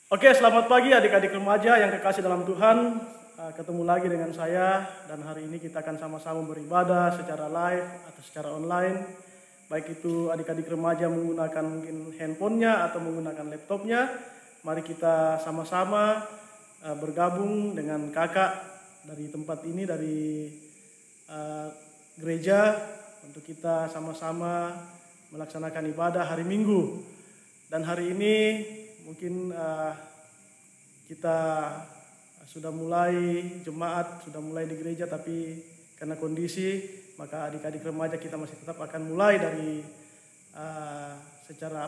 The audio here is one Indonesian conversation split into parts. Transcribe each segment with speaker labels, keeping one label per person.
Speaker 1: Oke, selamat pagi adik-adik remaja yang kekasih dalam Tuhan. Ketemu lagi dengan saya dan hari ini kita akan sama-sama beribadah secara live atau secara online. Baik itu adik-adik remaja menggunakan mungkin handphonenya atau menggunakan laptopnya. Mari kita sama-sama bergabung dengan kakak dari tempat ini, dari gereja, untuk kita sama-sama melaksanakan ibadah hari Minggu. Dan hari ini mungkin kita sudah mulai jemaat, sudah mulai di gereja, tapi karena kondisi maka adik-adik remaja kita masih tetap akan mulai dari secara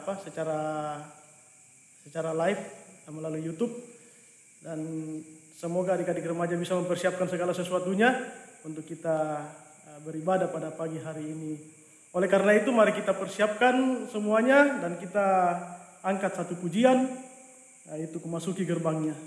Speaker 1: live melalui YouTube. Dan semoga adik-adik remaja bisa mempersiapkan segala sesuatunya untuk kita beribadah pada pagi hari ini. Oleh karena itu mari kita persiapkan semuanya dan kita angkat satu pujian, yaitu Kumasuki Gerbangnya.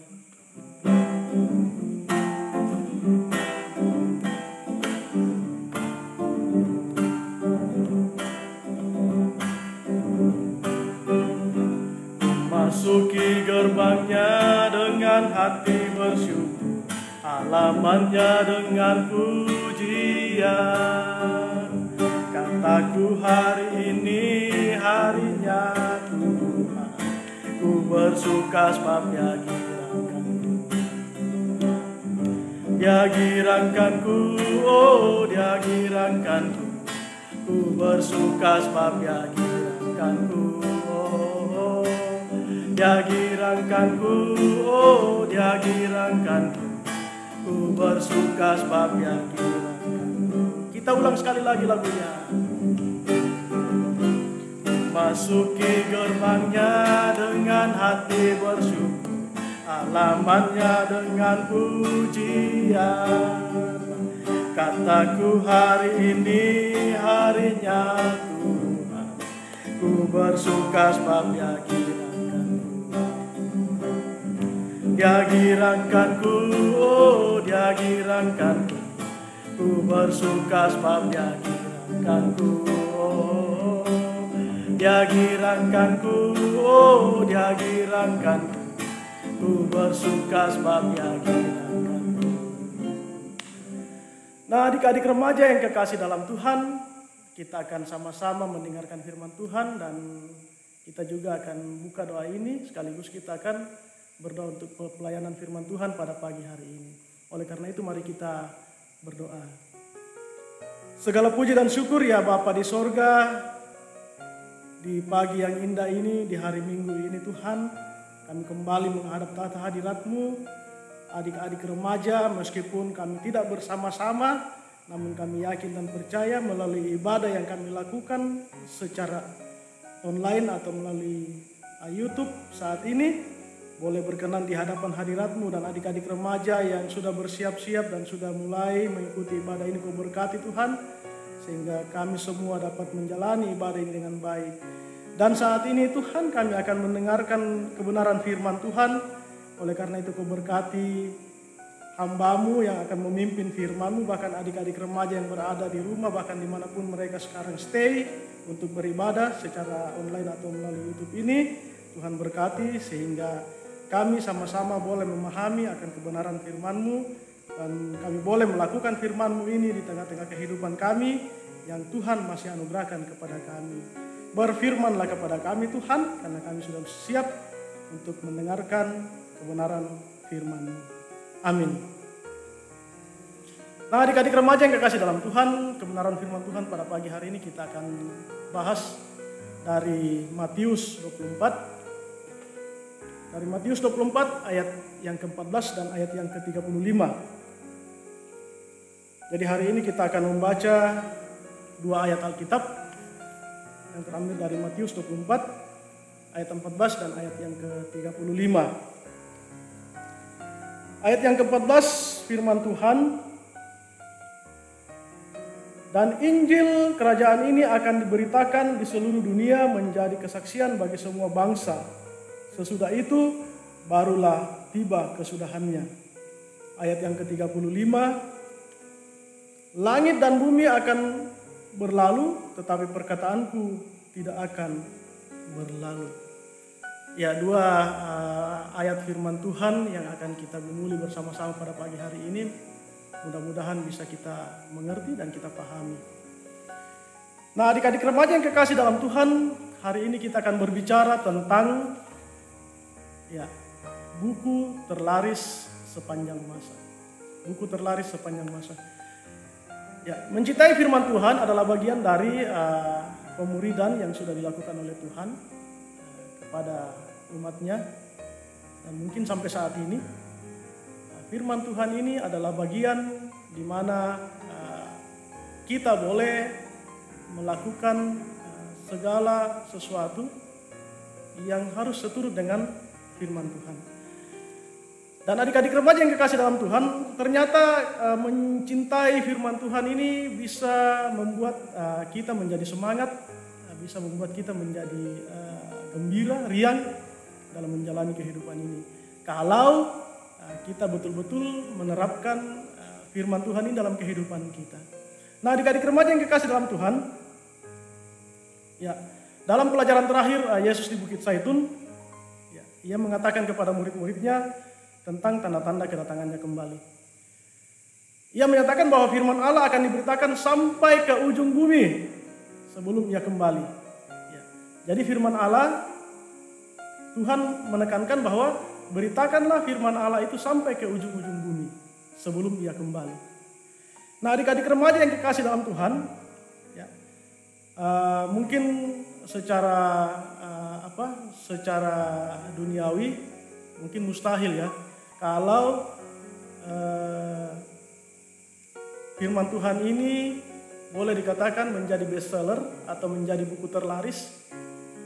Speaker 1: Masuki gerbangnya dengan hati bersyukur, halamannya dengan pujian. Kataku hari ini harinya Tuhan, ku bersuka sebab Dia girangkanku, oh Dia girangkanku, ku bersuka sebab Dia girangkanku, oh Dia girangkanku, oh Dia girangkanku, ku bersuka sebab Dia girangkanku. Kita ulang sekali lagi lagunya. Masuki gerbangnya dengan hati bersyukur, halamannya dengan pujian. Kataku hari ini harinya Tuhan, ku bersuka sebab Dia girangkanku. Dia girangkanku, oh Dia girangkanku, ku bersuka sebab Dia girangkanku. Dia girangkanku, oh Dia girangkanku, ku bersuka sebab Dia girangkanku. Nah, adik-adik remaja yang kekasih dalam Tuhan, kita akan sama-sama mendengarkan firman Tuhan dan kita juga akan buka doa ini sekaligus kita akan berdoa untuk pelayanan firman Tuhan pada pagi hari ini. Oleh karena itu mari kita berdoa. Segala puji dan syukur ya Bapa di sorga, di pagi yang indah ini, di hari Minggu ini Tuhan, kami kembali menghadap tahta hadirat-Mu. Adik-adik remaja, meskipun kami tidak bersama-sama, namun kami yakin dan percaya melalui ibadah yang kami lakukan secara online atau melalui YouTube saat ini, boleh berkenan di hadapan hadirat-Mu. Dan adik-adik remaja yang sudah bersiap-siap dan sudah mulai mengikuti ibadah ini, Kau berkati Tuhan, sehingga kami semua dapat menjalani ibadah ini dengan baik. Dan saat ini Tuhan, kami akan mendengarkan kebenaran firman Tuhan. Oleh karena itu Kau berkati hamba-Mu yang akan memimpin firman-Mu, bahkan adik-adik remaja yang berada di rumah, bahkan dimanapun mereka sekarang stay untuk beribadah secara online atau melalui YouTube ini. Tuhan berkati sehingga kami sama-sama boleh memahami akan kebenaran firman-Mu, dan kami boleh melakukan firman-Mu ini di tengah-tengah kehidupan kami yang Tuhan masih anugerahkan kepada kami. Berfirmanlah kepada kami Tuhan, karena kami sudah siap untuk mendengarkan kebenaran firman-Mu. Amin. Nah, adik-adik remaja yang kekasih dalam Tuhan, kebenaran firman Tuhan pada pagi hari ini kita akan bahas dari Matius 24. Dari Matius 24 ayat yang ke-14 dan ayat yang ke-35. Jadi hari ini kita akan membaca dua ayat Alkitab yang terambil dari Matius 24 ayat 14 dan ayat yang ke-35. Ayat yang ke-14 firman Tuhan, dan Injil kerajaan ini akan diberitakan di seluruh dunia menjadi kesaksian bagi semua bangsa. Sesudah itu barulah tiba kesudahannya. Ayat yang ke-35, langit dan bumi akan berlalu, tetapi perkataanku tidak akan berlalu. Ya, dua ayat firman Tuhan yang akan kita gumuli bersama-sama pada pagi hari ini. Mudah-mudahan bisa kita mengerti dan kita pahami. Nah, adik-adik remaja yang kekasih dalam Tuhan, hari ini kita akan berbicara tentang buku terlaris sepanjang masa. Buku terlaris sepanjang masa. Mencintai firman Tuhan adalah bagian dari pemuridan yang sudah dilakukan oleh Tuhan kepada umatnya. Dan mungkin sampai saat ini firman Tuhan ini adalah bagian di mana kita boleh melakukan segala sesuatu yang harus seturut dengan firman Tuhan. Dan adik-adik remaja yang kekasih dalam Tuhan, ternyata mencintai firman Tuhan ini bisa membuat kita menjadi semangat, bisa membuat kita menjadi gembira, riang dalam menjalani kehidupan ini. Kalau kita betul-betul menerapkan firman Tuhan ini dalam kehidupan kita. Nah, adik-adik remaja yang kekasih dalam Tuhan, dalam pelajaran terakhir Yesus di Bukit Zaitun, ia mengatakan kepada murid-muridnya tentang tanda-tanda kedatangannya kembali. Ia menyatakan bahwa firman Allah akan diberitakan sampai ke ujung bumi sebelum ia kembali. Jadi firman Allah, Tuhan menekankan bahwa beritakanlah firman Allah itu sampai ke ujung-ujung bumi sebelum ia kembali. Nah, adik-adik remaja yang kekasih dalam Tuhan, mungkin secara secara duniawi mungkin mustahil kalau firman Tuhan ini boleh dikatakan menjadi bestseller atau menjadi buku terlaris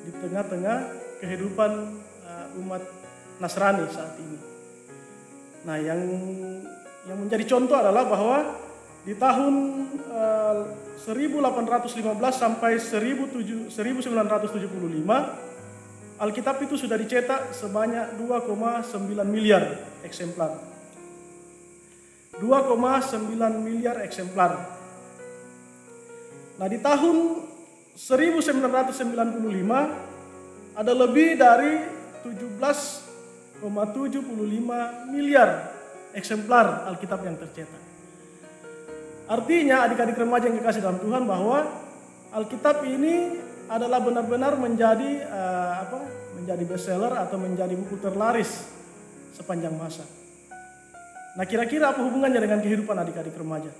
Speaker 1: di tengah-tengah kehidupan umat Nasrani saat ini. Nah, yang menjadi contoh adalah bahwa di tahun 1815 sampai 1975 Alkitab itu sudah dicetak sebanyak 2,9 miliar eksemplar. 2,9 miliar eksemplar. Nah, di tahun 1995 ada lebih dari 17,75 miliar eksemplar Alkitab yang tercetak. Artinya adik-adik remaja yang dikasih dalam Tuhan bahwa Alkitab ini adalah benar-benar menjadi menjadi bestseller atau menjadi buku terlaris sepanjang masa. Nah, kira-kira apa hubungannya dengan kehidupan adik-adik remaja?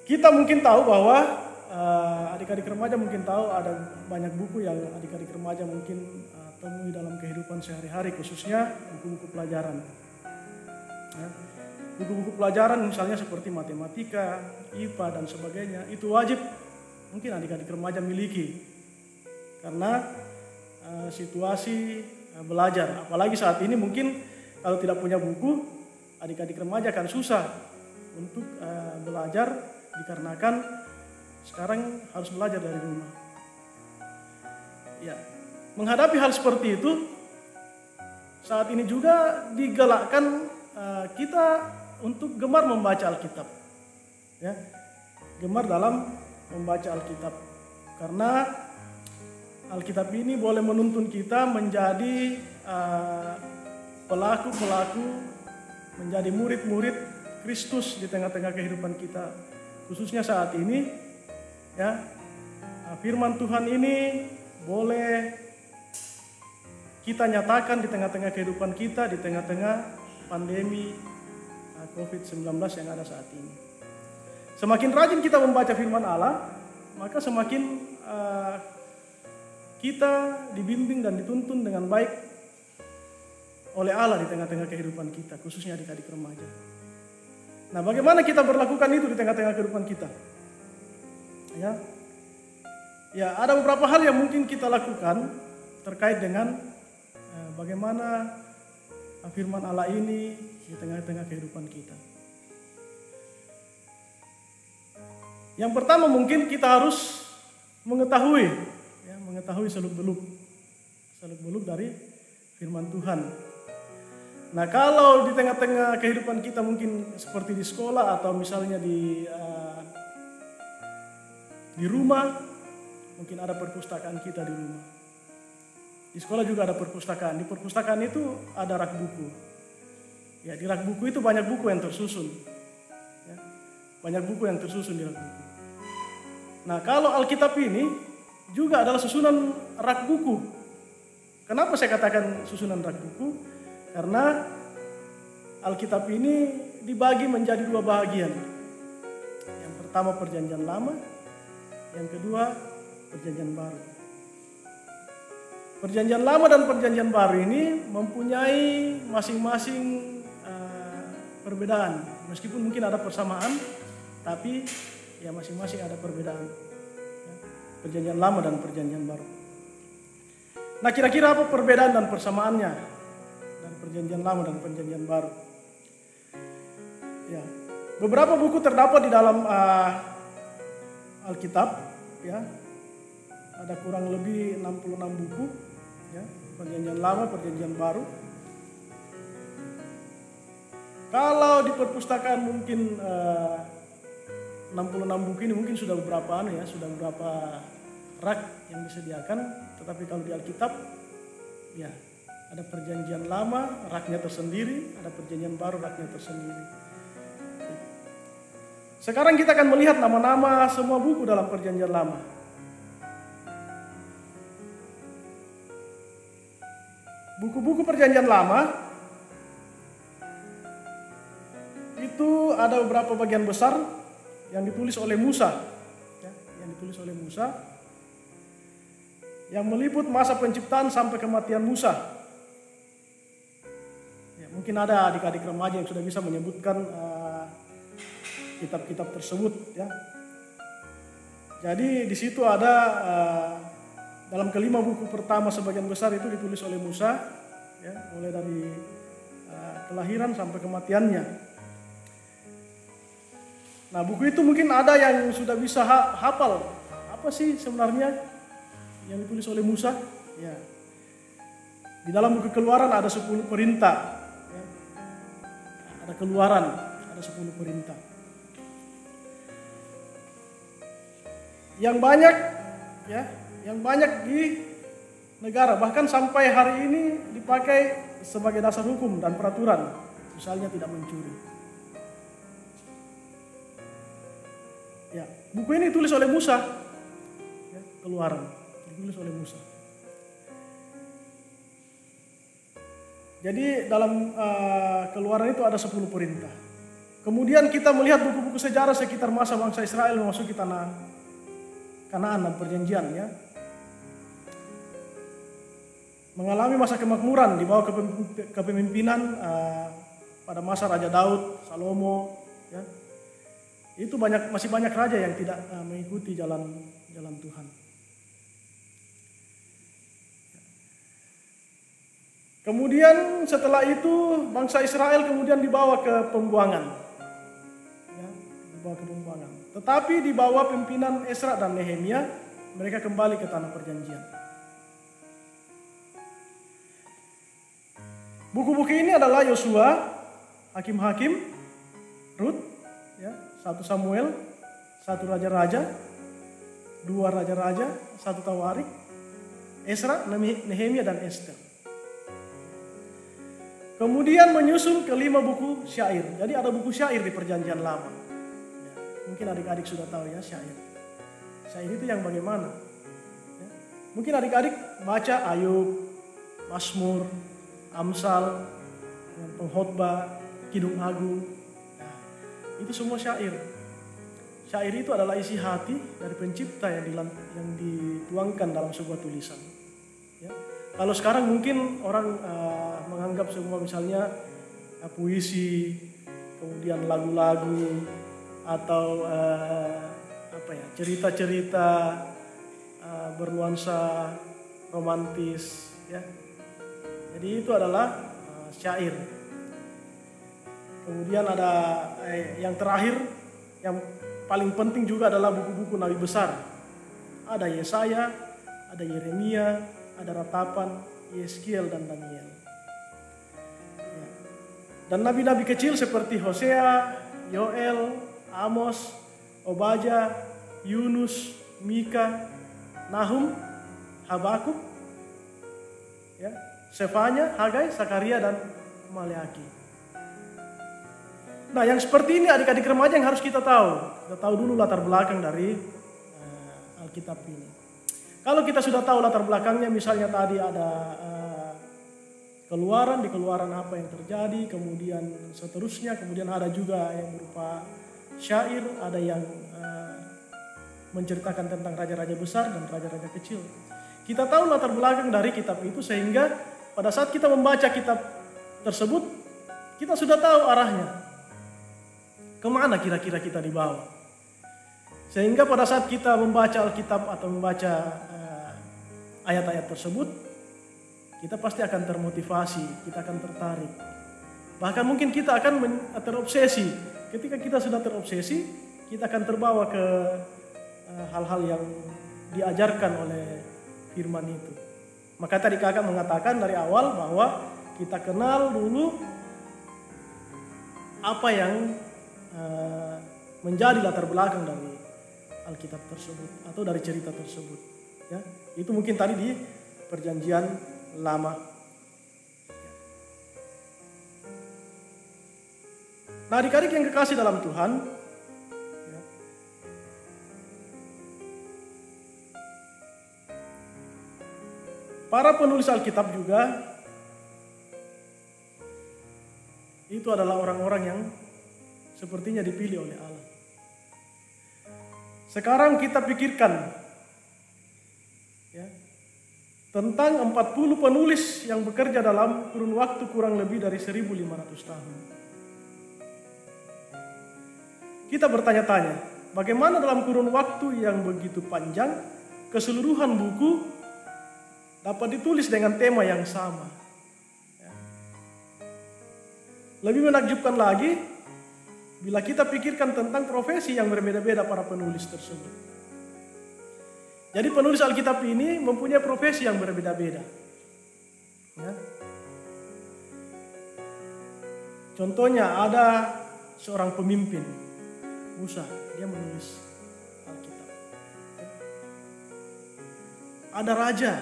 Speaker 1: Kita mungkin tahu bahwa adik-adik remaja mungkin tahu ada banyak buku yang adik-adik remaja mungkin temui dalam kehidupan sehari-hari, khususnya buku-buku pelajaran. Buku-buku pelajaran misalnya seperti matematika, IPA dan sebagainya, itu wajib mungkin adik-adik remaja miliki karena situasi belajar. Apalagi saat ini mungkin kalau tidak punya buku, adik-adik remaja akan susah untuk belajar dikarenakan sekarang harus belajar dari rumah. Menghadapi hal seperti itu, saat ini juga digalakkan kita untuk gemar membaca Alkitab. Gemar dalam membaca Alkitab. Karena Alkitab ini boleh menuntun kita menjadi pelaku-pelaku, menjadi murid-murid Kristus di tengah-tengah kehidupan kita. Khususnya saat ini, firman Tuhan ini boleh kita nyatakan di tengah-tengah kehidupan kita, di tengah-tengah pandemi COVID-19 yang ada saat ini. Semakin rajin kita membaca firman Allah, maka semakin kita dibimbing dan dituntun dengan baik oleh Allah di tengah-tengah kehidupan kita, khususnya adik-adik remaja. Nah, bagaimana kita berlakukan itu di tengah-tengah kehidupan kita? Ada beberapa hal yang mungkin kita lakukan terkait dengan bagaimana firman Allah ini di tengah-tengah kehidupan kita. Yang pertama mungkin kita harus mengetahui seluk-beluk dari firman Tuhan. Nah, kalau di tengah-tengah kehidupan kita mungkin seperti di sekolah atau misalnya di Di rumah mungkin ada perpustakaan kita di rumah. Di sekolah juga ada perpustakaan. Di perpustakaan itu ada rak buku. Ya, di rak buku itu banyak buku yang tersusun. Ya, banyak buku yang tersusun di rak buku. Nah, kalau Alkitab ini juga adalah susunan rak buku. Kenapa saya katakan susunan rak buku? Karena Alkitab ini dibagi menjadi dua bagian. Yang pertama Perjanjian Lama, yang kedua Perjanjian Baru. Perjanjian Lama dan Perjanjian Baru ini mempunyai masing-masing perbedaan. Meskipun mungkin ada persamaan, tapi ya masing-masing ada perbedaan. Perjanjian Lama dan Perjanjian Baru. Nah, kira-kira apa perbedaan dan persamaannya dari Perjanjian Lama dan Perjanjian Baru? Ya, beberapa buku terdapat di dalam Alkitab, ya. Ada kurang lebih 66 buku, ya, Perjanjian Lama, Perjanjian Baru. Kalau di perpustakaan mungkin 66 buku ini mungkin sudah beberapa sudah beberapa rak yang disediakan, tetapi kalau di Alkitab, ya, ada Perjanjian Lama, raknya tersendiri, ada Perjanjian Baru, raknya tersendiri. Sekarang kita akan melihat nama-nama semua buku dalam Perjanjian Lama. Buku-buku Perjanjian Lama itu ada beberapa bagian besar yang ditulis oleh Musa, ya, yang meliput masa penciptaan sampai kematian Musa. Ya, mungkin ada adik-adik remaja yang sudah bisa menyebutkan kitab-kitab tersebut, ya. Jadi di situ ada dalam kelima buku pertama sebagian besar itu ditulis oleh Musa, ya, mulai dari kelahiran sampai kematiannya. Nah, buku itu mungkin ada yang sudah bisa hafal apa sih sebenarnya yang ditulis oleh Musa. Ya. Di dalam buku Keluaran ada 10 perintah. Ya. Ada Keluaran, ada 10 perintah. Yang banyak, ya, yang banyak di negara, bahkan sampai hari ini dipakai sebagai dasar hukum dan peraturan, misalnya tidak mencuri. Ya, buku ini ditulis oleh Musa, ya, Keluaran, ditulis oleh Musa. Jadi dalam Keluaran itu ada 10 perintah. Kemudian kita melihat buku-buku sejarah sekitar masa bangsa Israel memasuki tanah Kanaan dan perjanjian, ya. Mengalami masa kemakmuran di bawah kepemimpinan pada masa Raja Daud, Salomo, ya. Itu masih banyak raja yang tidak mengikuti jalan Tuhan. Kemudian setelah itu bangsa Israel kemudian dibawa ke pembuangan. Ya, dibawa ke pembuangan. Tetapi di bawah pimpinan Esra dan Nehemia, mereka kembali ke tanah perjanjian. Buku-buku ini adalah Yosua, Hakim-Hakim, Rut, ya, 1 Samuel, 1 Raja-Raja, 2 Raja-Raja, 1 Tawarik, Esra, Nehemia, dan Ester. Kemudian menyusul kelima buku syair. Jadi ada buku syair di Perjanjian Lama. Ya, mungkin adik-adik sudah tahu, ya, syair. Syair itu yang bagaimana? Ya, mungkin adik-adik baca Ayub, Mazmur, Amsal, Pengkhotbah, Kidung Agung. Nah, itu semua syair. Syair itu adalah isi hati dari pencipta yang dituangkan dalam sebuah tulisan. Ya. Kalau sekarang mungkin orang menganggap semua misalnya puisi, kemudian lagu-lagu atau cerita-cerita bernuansa romantis, ya. Jadi itu adalah syair. Kemudian ada yang terakhir, yang paling penting juga adalah buku-buku nabi besar. Ada Yesaya, ada Yeremia, ada Ratapan, Yeskiel, dan Daniel. Ya. Dan nabi-nabi kecil seperti Hosea, Yoel, Amos, Obadya, Yunus, Mika, Nahum, Habakuk, ya, Sefanya, Hagai, Sakaria, dan Maleaki. Nah, yang seperti ini adik-adik remaja yang harus kita tahu. Kita tahu dulu latar belakang dari Alkitab ini. Kalau kita sudah tahu latar belakangnya, misalnya tadi ada di keluaran apa yang terjadi, kemudian seterusnya, kemudian ada juga yang berupa syair, ada yang menceritakan tentang raja-raja besar dan raja-raja kecil. Kita tahu latar belakang dari kitab itu sehingga pada saat kita membaca kitab tersebut, kita sudah tahu arahnya. Kemana kira-kira kita dibawa. Sehingga pada saat kita membaca Alkitab atau membaca ayat-ayat tersebut, kita pasti akan termotivasi, kita akan tertarik. Bahkan mungkin kita akan terobsesi. Ketika kita sudah terobsesi, kita akan terbawa ke hal-hal yang diajarkan oleh firman itu. Maka tadi kakak mengatakan dari awal bahwa kita kenal dulu apa yang menjadi latar belakang dari Alkitab tersebut atau dari cerita tersebut. Ya, itu mungkin tadi di Perjanjian Lama. Nah, adik-adik yang kekasih dalam Tuhan, ya, para penulis Alkitab juga itu adalah orang-orang yang sepertinya dipilih oleh Allah. Sekarang kita pikirkan, ya, tentang 40 penulis yang bekerja dalam kurun waktu kurang lebih dari 1500 tahun. Kita bertanya-tanya, bagaimana dalam kurun waktu yang begitu panjang, keseluruhan buku dapat ditulis dengan tema yang sama. Lebih menakjubkan lagi, bila kita pikirkan tentang profesi yang berbeda-beda para penulis tersebut. Jadi penulis Alkitab ini mempunyai profesi yang berbeda-beda. Ya. Contohnya ada seorang pemimpin, Musa, dia menulis Alkitab. Ya. Ada raja,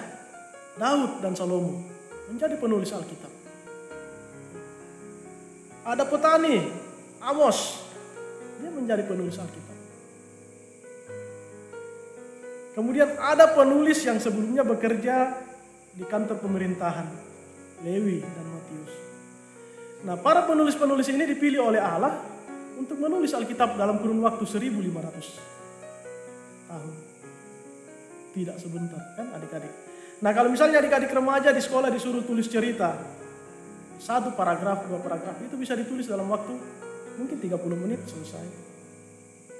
Speaker 1: Daud dan Salomo, menjadi penulis Alkitab. Ada petani, Amos, dia menjadi penulis Alkitab. Kemudian ada penulis yang sebelumnya bekerja di kantor pemerintahan, Lewi dan Matius. Nah, para penulis-penulis ini dipilih oleh Allah untuk menulis Alkitab dalam kurun waktu 1500 tahun. Tidak sebentar, kan adik-adik? Nah, kalau misalnya adik-adik remaja di sekolah disuruh tulis cerita, 1 paragraf, 2 paragraf, itu bisa ditulis dalam waktu mungkin 30 menit selesai.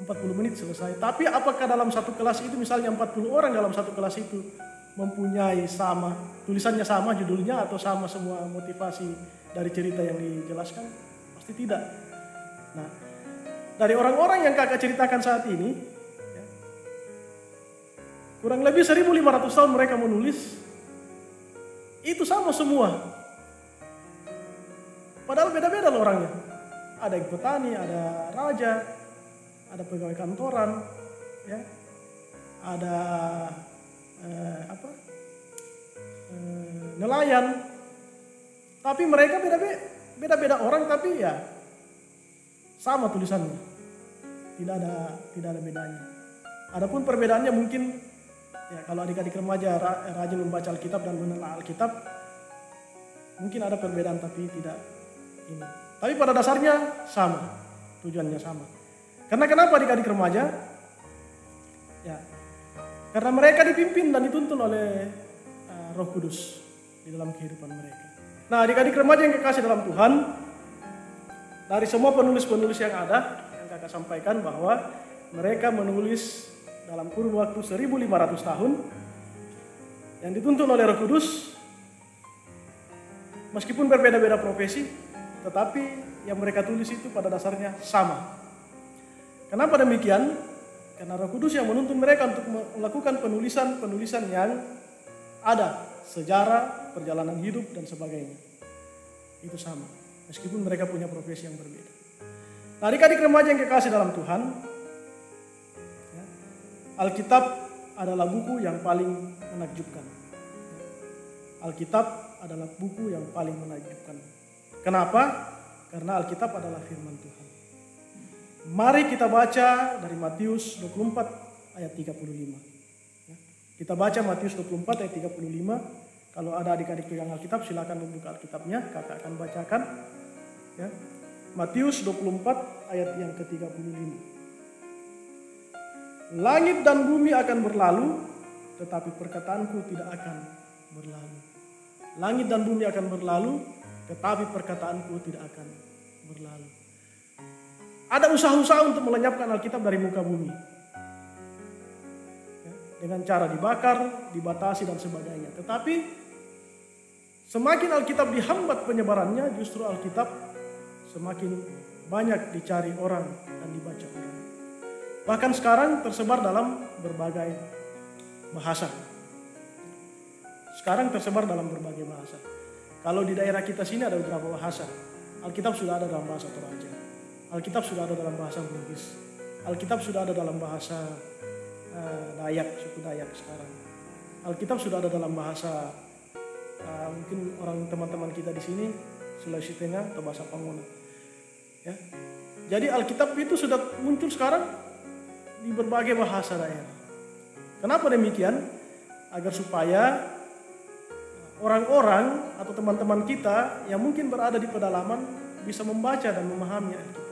Speaker 1: 40 menit selesai. Tapi apakah dalam satu kelas itu misalnya 40 orang dalam satu kelas itu mempunyai sama, tulisannya sama judulnya atau sama semua motivasi dari cerita yang dijelaskan? Pasti tidak. Nah, dari orang-orang yang kakak ceritakan saat ini, ya, kurang lebih 1500 tahun mereka menulis, itu sama semua. Padahal beda-beda loh orangnya. Ada yang petani, ada raja, ada pegawai kantoran, ya, ada nelayan. Tapi mereka beda-beda orang, tapi ya sama tulisannya. Tidak ada bedanya. Adapun perbedaannya mungkin, ya, kalau adik-adik remaja rajin membaca Alkitab dan menelaah Alkitab, mungkin ada perbedaan tapi tidak ini. Tapi pada dasarnya sama, tujuannya sama. Karena kenapa adik-adik remaja? Ya, karena mereka dipimpin dan dituntun oleh Roh Kudus di dalam kehidupan mereka. Nah, adik-adik remaja yang kekasih dalam Tuhan, dari semua penulis-penulis yang ada, yang kakak sampaikan bahwa mereka menulis dalam kurun waktu 1500 tahun yang dituntun oleh Roh Kudus, meskipun berbeda-beda profesi, tetapi yang mereka tulis itu pada dasarnya sama. Kenapa demikian? Karena Roh Kudus yang menuntun mereka untuk melakukan penulisan-penulisan yang ada, sejarah, perjalanan hidup, dan sebagainya. Itu sama, meskipun mereka punya profesi yang berbeda. Nah, adik-adik remaja yang kekasih dalam Tuhan, ya, Alkitab adalah buku yang paling menakjubkan. Alkitab adalah buku yang paling menakjubkan. Kenapa? Karena Alkitab adalah firman Tuhan. Mari kita baca dari Matius 24 ayat 35. Kita baca Matius 24 ayat 35. Kalau ada adik-adik pegang Alkitab, silakan membuka Alkitabnya, kakak akan bacakan. Ya. Matius 24 ayat yang ke-35. Langit dan bumi akan berlalu, tetapi perkataanku tidak akan berlalu. Langit dan bumi akan berlalu, tetapi perkataanku tidak akan berlalu. Ada usaha-usaha untuk melenyapkan Alkitab dari muka bumi. Ya, dengan cara dibakar, dibatasi dan sebagainya. Tetapi semakin Alkitab dihambat penyebarannya, justru Alkitab semakin banyak dicari orang dan dibaca orang. Bahkan sekarang tersebar dalam berbagai bahasa. Sekarang tersebar dalam berbagai bahasa. Kalau di daerah kita sini ada beberapa bahasa. Alkitab sudah ada dalam bahasa Toraja. Alkitab sudah ada dalam bahasa Bugis. Alkitab sudah ada dalam bahasa Dayak, suku Dayak sekarang. Alkitab sudah ada dalam bahasa mungkin orang teman-teman kita di sini Sulawesi Tengah atau bahasa Panguna. Ya. Jadi Alkitab itu sudah muncul sekarang di berbagai bahasa daerah. Kenapa demikian? Agar supaya orang-orang atau teman-teman kita yang mungkin berada di pedalaman bisa membaca dan memahami Alkitab.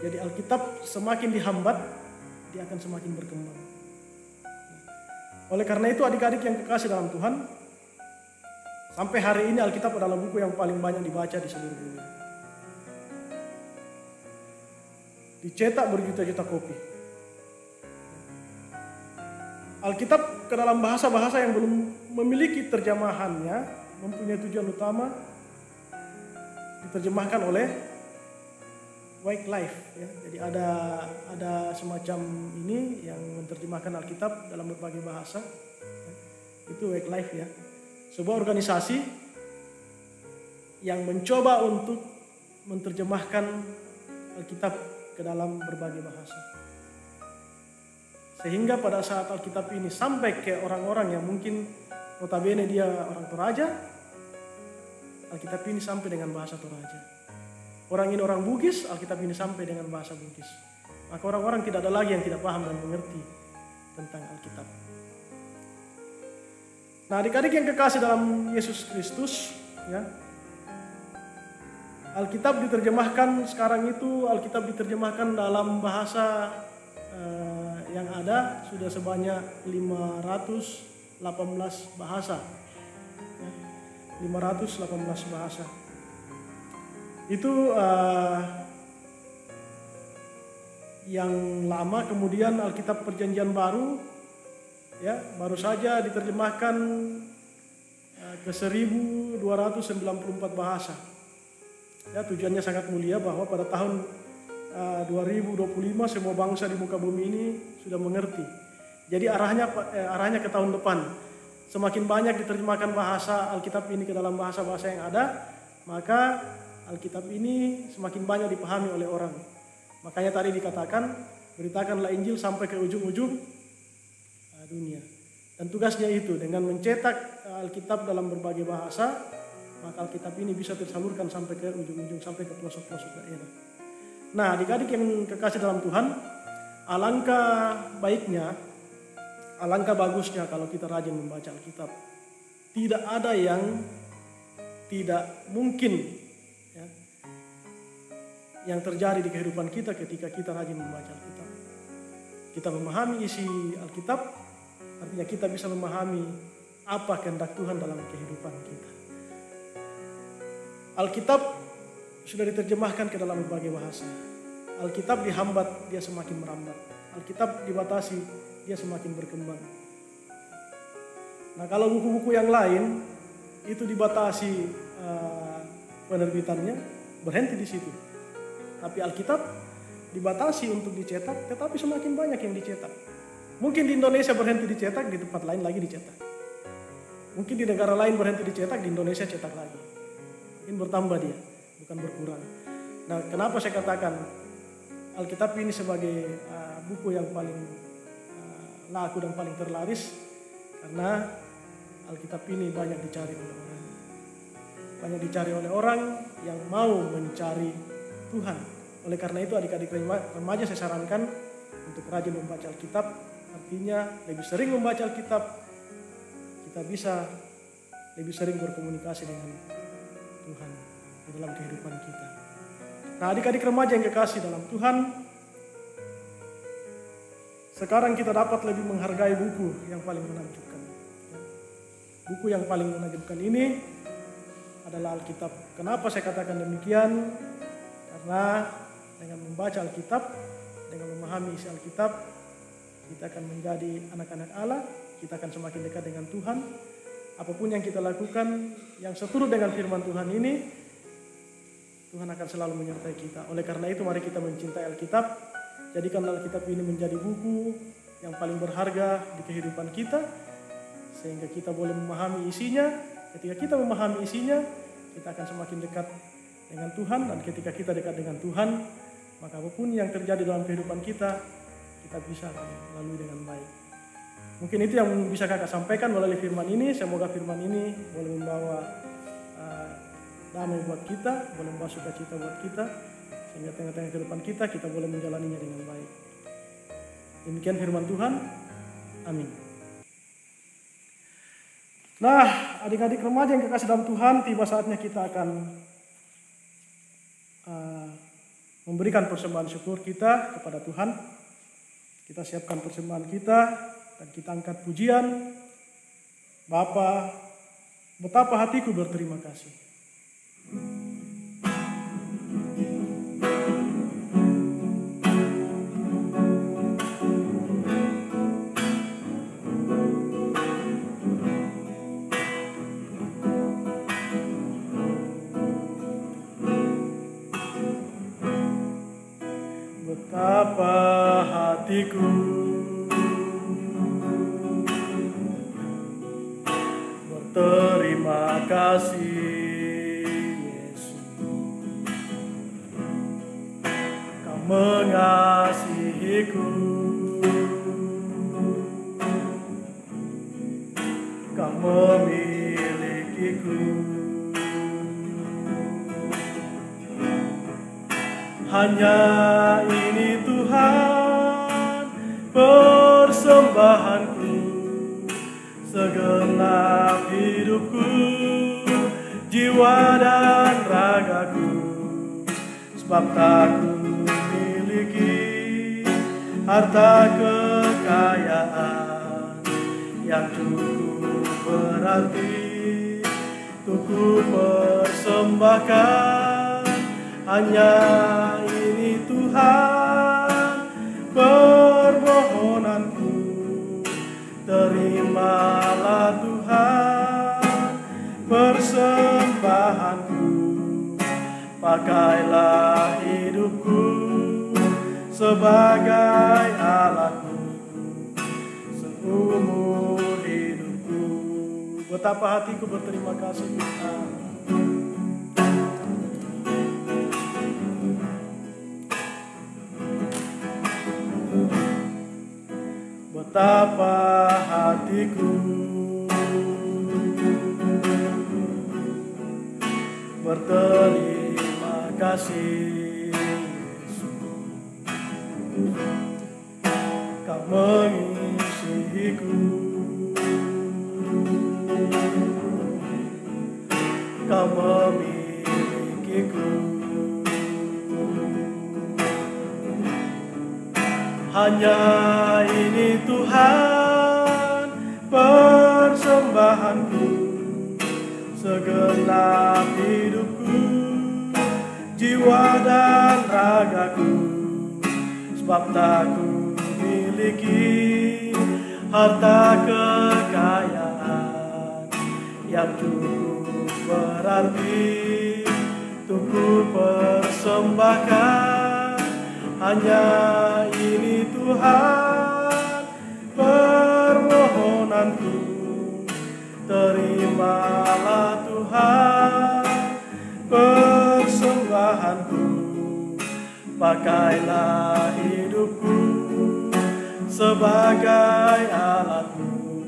Speaker 1: Jadi Alkitab semakin dihambat, dia akan semakin berkembang. Oleh karena itu adik-adik yang kekasih dalam Tuhan, sampai hari ini Alkitab adalah buku yang paling banyak dibaca di seluruh dunia. Dicetak berjuta-juta kopi. Alkitab ke dalam bahasa-bahasa yang belum memiliki terjemahannya, mempunyai tujuan utama, diterjemahkan oleh Wycliffe. Ya. Jadi ada semacam ini yang menerjemahkan Alkitab dalam berbagai bahasa. Itu Wycliffe ya. Sebuah organisasi yang mencoba untuk menerjemahkan Alkitab ke dalam berbagai bahasa. Sehingga pada saat Alkitab ini sampai ke orang-orang yang mungkin notabene dia orang Toraja, Alkitab ini sampai dengan bahasa Toraja. Orang ini orang Bugis, Alkitab ini sampai dengan bahasa Bugis. Maka orang-orang tidak ada lagi yang tidak paham dan mengerti tentang Alkitab. Nah, adik-adik yang kekasih dalam Yesus Kristus, ya, Alkitab diterjemahkan sekarang itu, Alkitab diterjemahkan dalam bahasa yang ada sudah sebanyak 518 bahasa. 518 bahasa. Itu yang lama. Kemudian Alkitab Perjanjian Baru, ya, baru saja diterjemahkan ke 1294 bahasa. Ya, tujuannya sangat mulia bahwa pada tahun 2025 semua bangsa di muka bumi ini sudah mengerti. Jadi arahnya ke tahun depan. Semakin banyak diterjemahkan bahasa Alkitab ini ke dalam bahasa-bahasa yang ada, maka Alkitab ini semakin banyak dipahami oleh orang. Makanya tadi dikatakan, beritakanlah Injil sampai ke ujung-ujung dunia. Dan tugasnya itu, dengan mencetak Alkitab dalam berbagai bahasa, maka Alkitab ini bisa tersalurkan sampai ke ujung-ujung, sampai ke pelosok-pelosok daerah. Nah, adik-adik yang kekasih dalam Tuhan, alangkah baiknya, alangkah bagusnya kalau kita rajin membaca Alkitab. Tidak ada yang tidak mungkin ya, yang terjadi di kehidupan kita ketika kita rajin membaca Alkitab. Kita memahami isi Alkitab, artinya kita bisa memahami apa kehendak Tuhan dalam kehidupan kita. Alkitab sudah diterjemahkan ke dalam berbagai bahasa. Alkitab dihambat, dia semakin merambat. Alkitab dibatasi, dia semakin berkembang. Nah, kalau buku-buku yang lain itu dibatasi penerbitannya, berhenti di situ. Tapi Alkitab dibatasi untuk dicetak, tetapi semakin banyak yang dicetak. Mungkin di Indonesia berhenti dicetak, di tempat lain lagi dicetak. Mungkin di negara lain berhenti dicetak, di Indonesia cetak lagi. Ini bertambah dia, bukan berkurang. Nah, kenapa saya katakan Alkitab ini sebagai buku yang paling laku dan paling terlaris, karena Alkitab ini banyak dicari oleh orang. Banyak dicari oleh orang yang mau mencari Tuhan. Oleh karena itu adik-adik remaja saya sarankan untuk rajin membaca Alkitab. Artinya lebih sering membaca Alkitab, kita bisa lebih sering berkomunikasi dengan Tuhan di dalam kehidupan kita. Nah, adik-adik remaja yang kekasih dalam Tuhan, sekarang kita dapat lebih menghargai buku yang paling menakjubkan. Buku yang paling menakjubkan ini adalah Alkitab. Kenapa saya katakan demikian? Karena dengan membaca Alkitab, dengan memahami isi Alkitab, kita akan menjadi anak-anak Allah, kita akan semakin dekat dengan Tuhan. Apapun yang kita lakukan yang seturut dengan firman Tuhan ini, Tuhan akan selalu menyertai kita. Oleh karena itu mari kita mencintai Alkitab. Jadikan Alkitab ini menjadi buku yang paling berharga di kehidupan kita, sehingga kita boleh memahami isinya. Ketika kita memahami isinya, kita akan semakin dekat dengan Tuhan. Dan ketika kita dekat dengan Tuhan, maka apapun yang terjadi dalam kehidupan kita bisa lalui dengan baik. Mungkin itu yang bisa kakak sampaikan melalui firman ini. Semoga firman ini boleh membawa damai buat kita, boleh membawa sukacita buat kita, sehingga tengah-tengah kehidupan kita boleh menjalaninya dengan baik. Demikian firman Tuhan. Amin. Nah, adik-adik remaja yang kekasih dalam Tuhan, tiba saatnya kita akan memberikan persembahan syukur kita kepada Tuhan. Kita siapkan persembahan kita dan kita angkat pujian. Bapa, betapa hatiku berterima kasih. Betapa hatiku berterima kasih, Yesus. Kau mengasihiku, Kau memilikiku. Hanya ini Tuhan persembahanku, segenap hidupku, jiwa dan ragaku. Sebab tak ku miliki harta kekayaan yang cukup berarti untuk ku persembahkan. Hanya ini Tuhan permohonanku, terimalah Tuhan persembahanku. Pakailah hidupku sebagai alatmu seumur hidupku. Betapa hatiku berterima kasih Tuhan. Betapa hatiku berterima kasih, Yesus. Kau mengisihiku, Kau memilikiku. Hanya ini Tuhan persembahanku, segenap hidupku, jiwa dan ragaku. Sebab tak ku miliki harta kekayaan yang cukup berarti untuk ku persembahkan. Hanya ini Tuhan permohonanku, terimalah Tuhan persembahanku. pakailah hidupku sebagai alatmu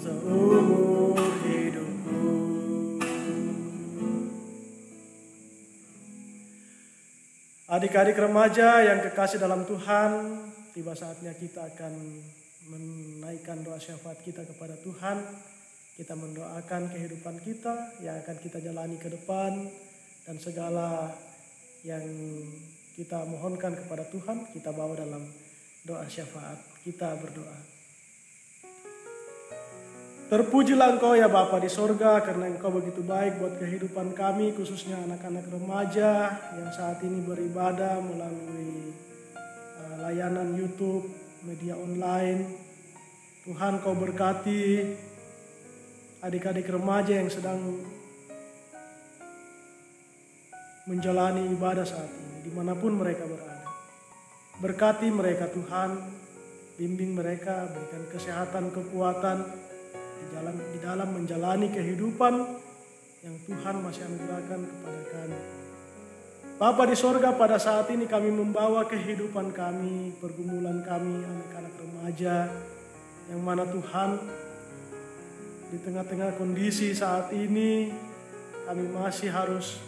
Speaker 1: seumur hidupku. Adik-adik remaja yang kekasih dalam Tuhan, tiba saatnya kita akan menaikkan doa syafaat kita kepada Tuhan. Kita mendoakan kehidupan kita yang akan kita jalani ke depan, dan segala yang kita mohonkan kepada Tuhan kita bawa dalam doa syafaat. Kita berdoa. Terpujilah Engkau ya Bapa di sorga, karena Engkau begitu baik buat kehidupan kami, khususnya anak-anak remaja yang saat ini beribadah melalui layanan YouTube, media online. Tuhan, Kau berkati adik-adik remaja yang sedang menjalani ibadah saat ini, dimanapun mereka berada. Berkati mereka Tuhan, bimbing mereka, berikan kesehatan, kekuatan di dalam menjalani kehidupan yang Tuhan masih anugerahkan kepada kami. Bapa di sorga, pada saat ini kami membawa kehidupan kami, pergumulan kami, anak-anak remaja, yang mana Tuhan di tengah-tengah kondisi saat ini kami masih harus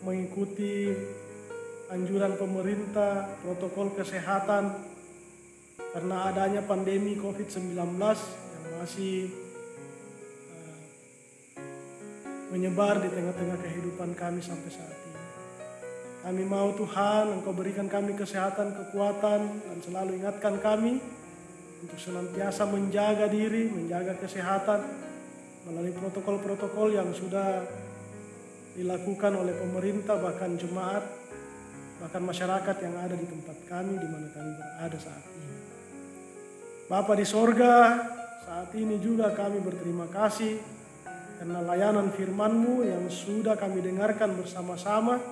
Speaker 1: mengikuti anjuran pemerintah, protokol kesehatan karena adanya pandemi COVID-19 yang masih menyebar di tengah-tengah kehidupan kami sampai saat ini. Kami mau Tuhan, Engkau berikan kami kesehatan, kekuatan, dan selalu ingatkan kami untuk senantiasa menjaga diri, menjaga kesehatan melalui protokol-protokol yang sudah dilakukan oleh pemerintah, bahkan jemaat, bahkan masyarakat yang ada di tempat kami, di mana kami berada saat ini. Bapa di sorga, saat ini juga kami berterima kasih karena layanan firman-Mu yang sudah kami dengarkan bersama-sama,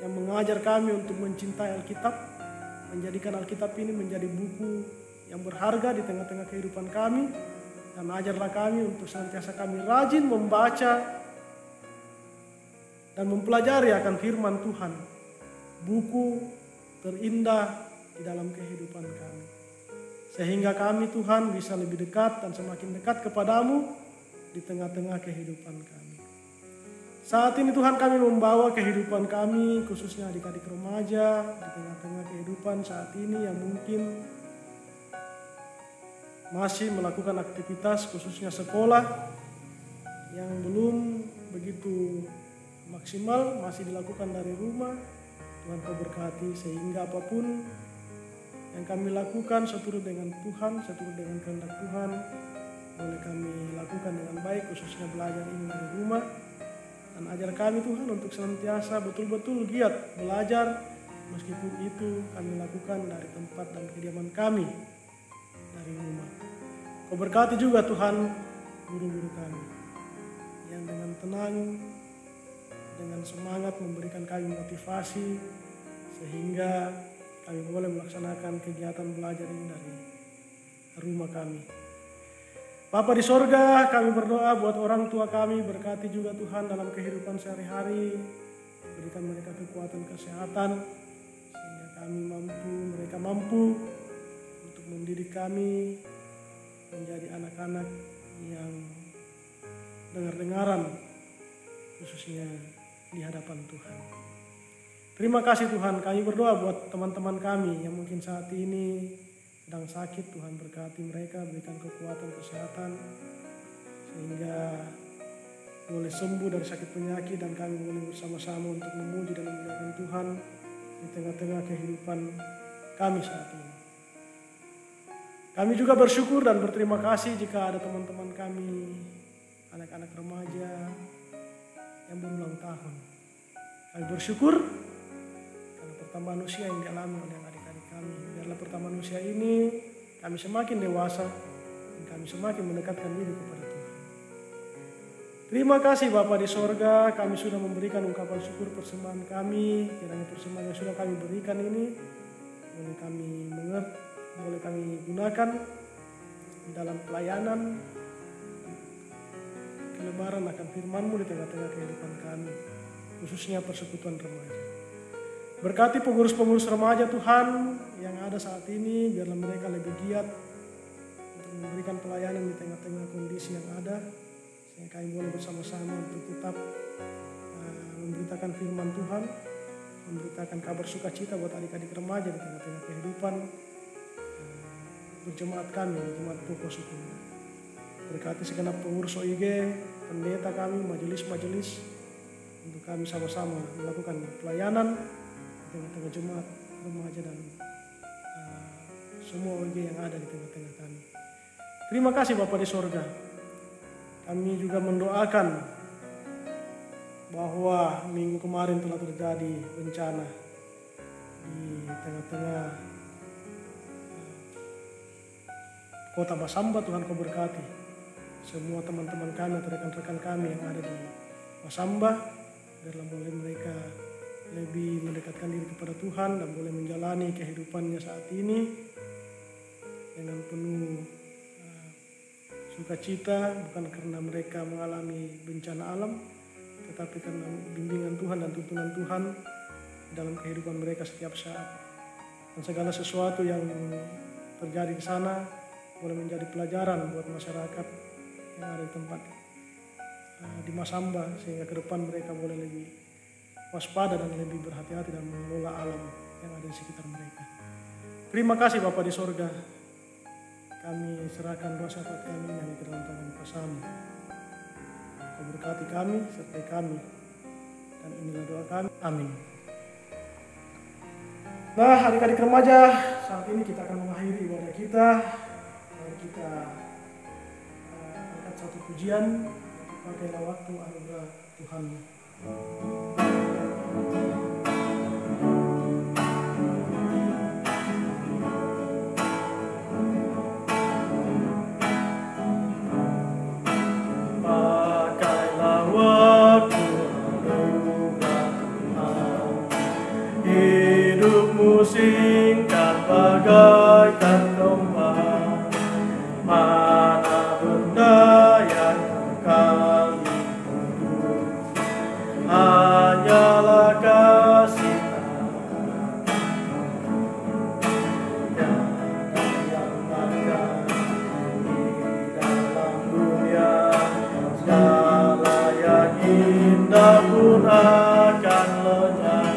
Speaker 1: yang mengajar kami untuk mencintai Alkitab, menjadikan Alkitab ini menjadi buku yang berharga di tengah-tengah kehidupan kami, dan ajarlah kami untuk senantiasa kami rajin membaca dan mempelajari akan firman Tuhan, buku terindah di dalam kehidupan kami. Sehingga kami Tuhan bisa lebih dekat dan semakin dekat kepadamu di tengah-tengah kehidupan kami. Saat ini Tuhan, kami membawa kehidupan kami, khususnya adik-adik remaja, di tengah-tengah kehidupan saat ini yang mungkin masih melakukan aktivitas, khususnya sekolah, yang belum begitu maksimal, masih dilakukan dari rumah. Tuhan, Kau berkati sehingga apapun yang kami lakukan seturut dengan Tuhan, seturut dengan kehendak Tuhan, boleh kami lakukan dengan baik, khususnya belajar ini dari rumah. Dan ajar kami Tuhan untuk senantiasa betul-betul giat belajar, meskipun itu kami lakukan dari tempat dan kediaman kami, dari rumah. Kau berkati juga Tuhan guru-guru kami, yang dengan tenang, dengan semangat memberikan kami motivasi, sehingga kami boleh melaksanakan kegiatan belajar ini dari rumah kami. Bapa di sorga, kami berdoa buat orang tua kami, berkati juga Tuhan dalam kehidupan sehari-hari, berikan mereka kekuatan kesehatan, sehingga mereka mampu untuk mendidik kami menjadi anak-anak yang dengar-dengaran, khususnya di hadapan Tuhan. Terima kasih Tuhan, kami berdoa buat teman-teman kami yang mungkin saat ini sedang sakit. Tuhan berkati mereka, berikan kekuatan kesehatan sehingga boleh sembuh dari sakit penyakit, dan kami boleh bersama-sama untuk memuji dan memuliakan Tuhan di tengah-tengah kehidupan kami saat ini. Kami juga bersyukur dan berterima kasih jika ada teman-teman kami, anak-anak remaja yang berulang tahun. Kami bersyukur karena pertambahan usia yang dialami oleh adik-adik kami. Biarlah pertambahan usia ini kami semakin dewasa dan kami semakin mendekatkan diri kepada Tuhan. Terima kasih Bapa di sorga, kami sudah memberikan ungkapan syukur persembahan kami. Kiranya persembahan yang sudah kami berikan ini boleh kami gunakan di dalam pelayanan kelebaran akan firman-Mu di tengah-tengah kehidupan kami, khususnya persekutuan remaja. Berkati pengurus-pengurus remaja Tuhan yang ada saat ini, biarlah mereka lebih giat untuk memberikan pelayanan di tengah-tengah kondisi yang ada, sehingga kami boleh bersama-sama untuk tetap memberitakan firman Tuhan, memberitakan kabar sukacita buat adik-adik remaja di tengah-tengah kehidupan berjemaat kami, Jemaat Pokok Suku. Berkati segenap pengurus OIG, pendeta kami, majelis-majelis, untuk kami sama-sama melakukan pelayanan di tengah-tengah jemaat remaja dan semua OIG yang ada di tengah-tengah kami. Terima kasih Bapa di sorga. Kami juga mendoakan bahwa minggu kemarin telah terjadi bencana di tengah-tengah kota Masamba. Tuhan Kau berkati semua teman-teman kami atau rekan-rekan kami yang ada di Masamba, biarlah boleh mereka lebih mendekatkan diri kepada Tuhan dan boleh menjalani kehidupannya saat ini dengan penuh sukacita, bukan karena mereka mengalami bencana alam, tetapi karena bimbingan Tuhan dan tuntunan Tuhan dalam kehidupan mereka setiap saat. Dan segala sesuatu yang terjadi di sana boleh menjadi pelajaran buat masyarakat yang ada di tempat di Masamba, sehingga ke depan mereka boleh lebih waspada dan lebih berhati-hati dan mengelola alam yang ada di sekitar mereka. Terima kasih Bapa di sorga. Kami serahkan doa syafaat kami yang ke dalam tangan Pasamu. Kau berkati kami, sertai kami. Dan inilah doa kami. Amin. Nah, adik-adik remaja, saat ini kita akan mengakhiri ibadah kita. Mari kita angkat satu pujian. Pakailah waktu anugerah Tuhan. Singkat bagaikan domba, mana benda yang kekal hidup, hanyalah kasih yang ada di dalam dunia. Segala yang indah pun akan lenyap,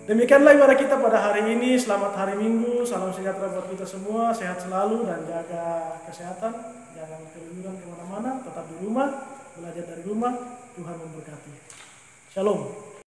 Speaker 1: Demikianlah ibadah kita pada hari ini. Selamat hari Minggu, salam sejahtera buat kita semua, sehat selalu dan jaga kesehatan. Jangan keluyuran kemana-mana, tetap di rumah, belajar dari rumah. Tuhan memberkati. Shalom.